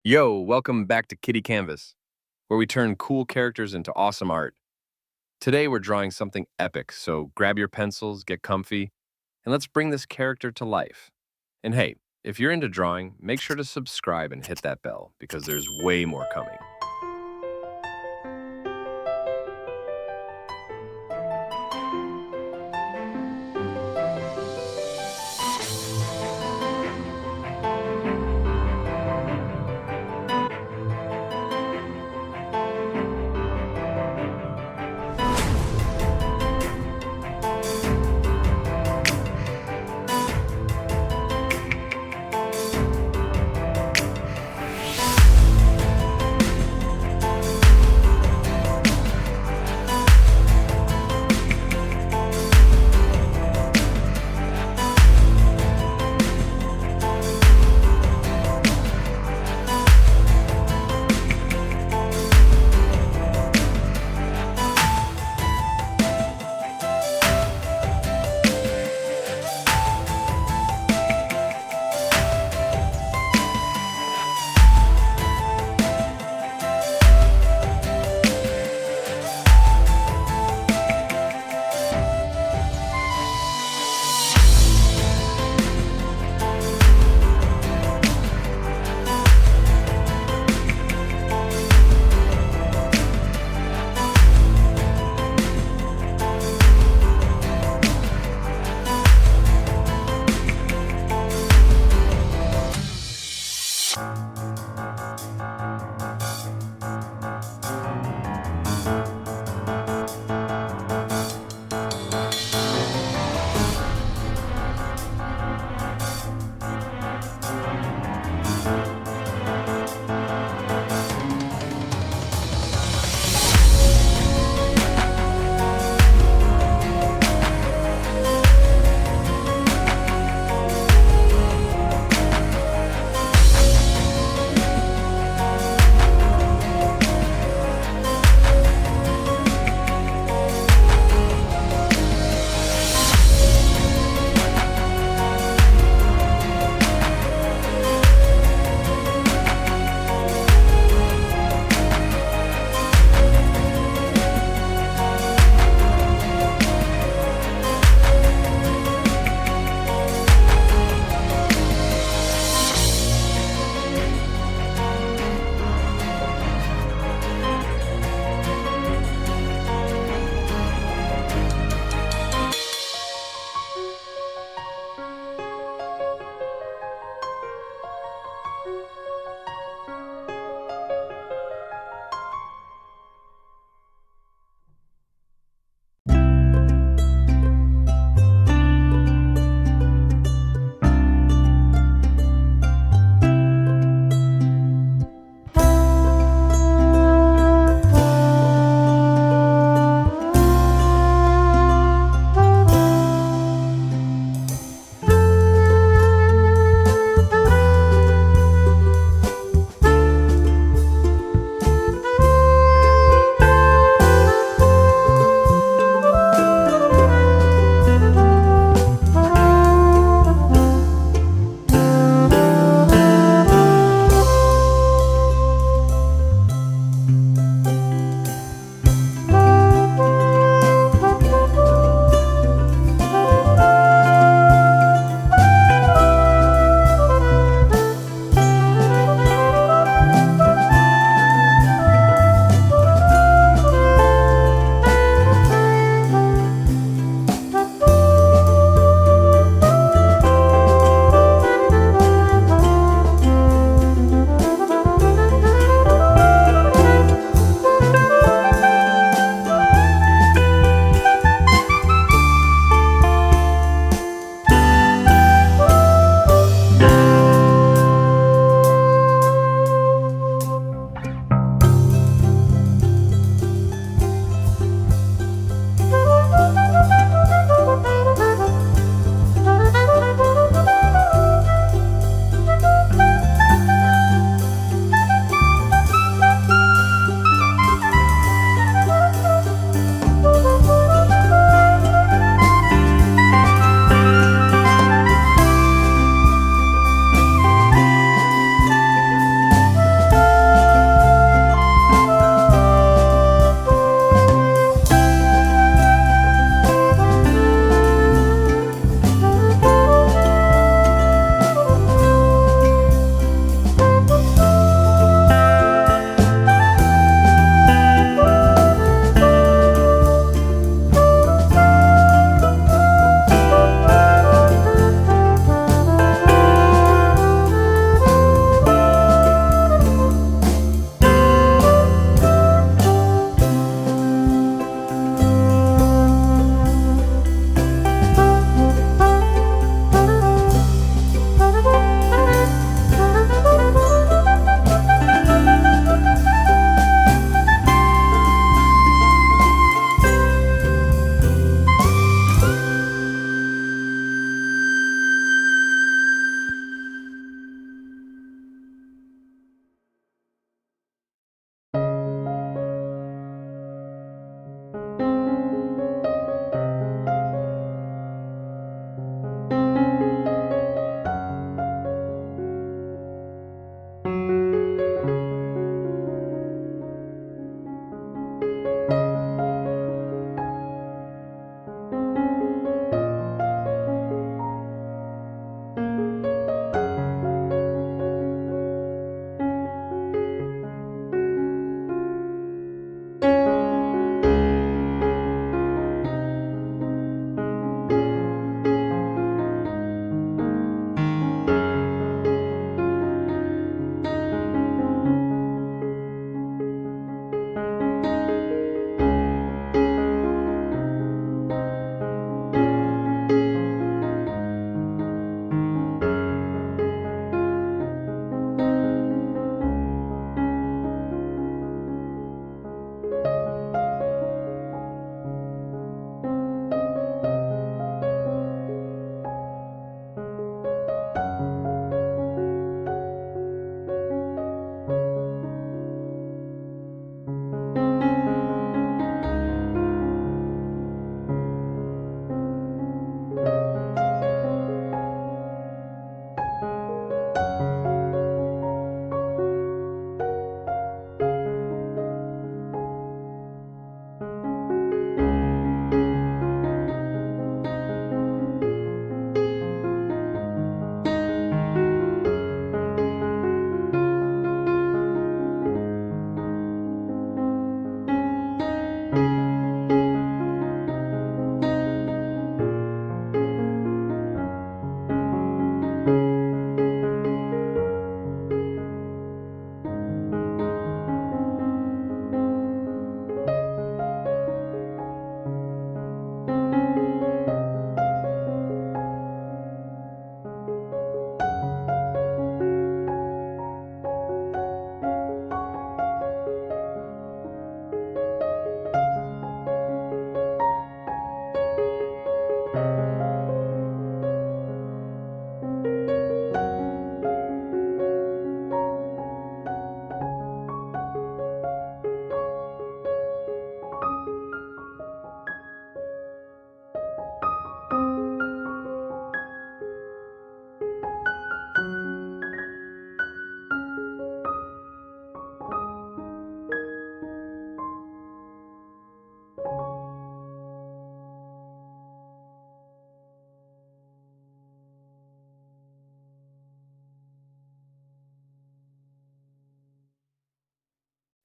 Yo, welcome back to Kitty Canvas, where we turn cool characters into awesome art. Today we're drawing something epic, so grab your pencils, get comfy, and let's bring this character to life. And hey, if you're into drawing, make sure to subscribe and hit that bell because there's way more coming.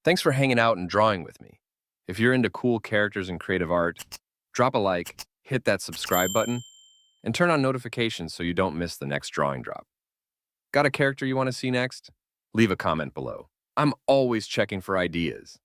Thanks for hanging out and drawing with me. If you're into cool characters and creative art, drop a like, hit that subscribe button, and turn on notifications so you don't miss the next drawing drop. Got a character you want to see next? Leave a comment below. I'm always checking for ideas.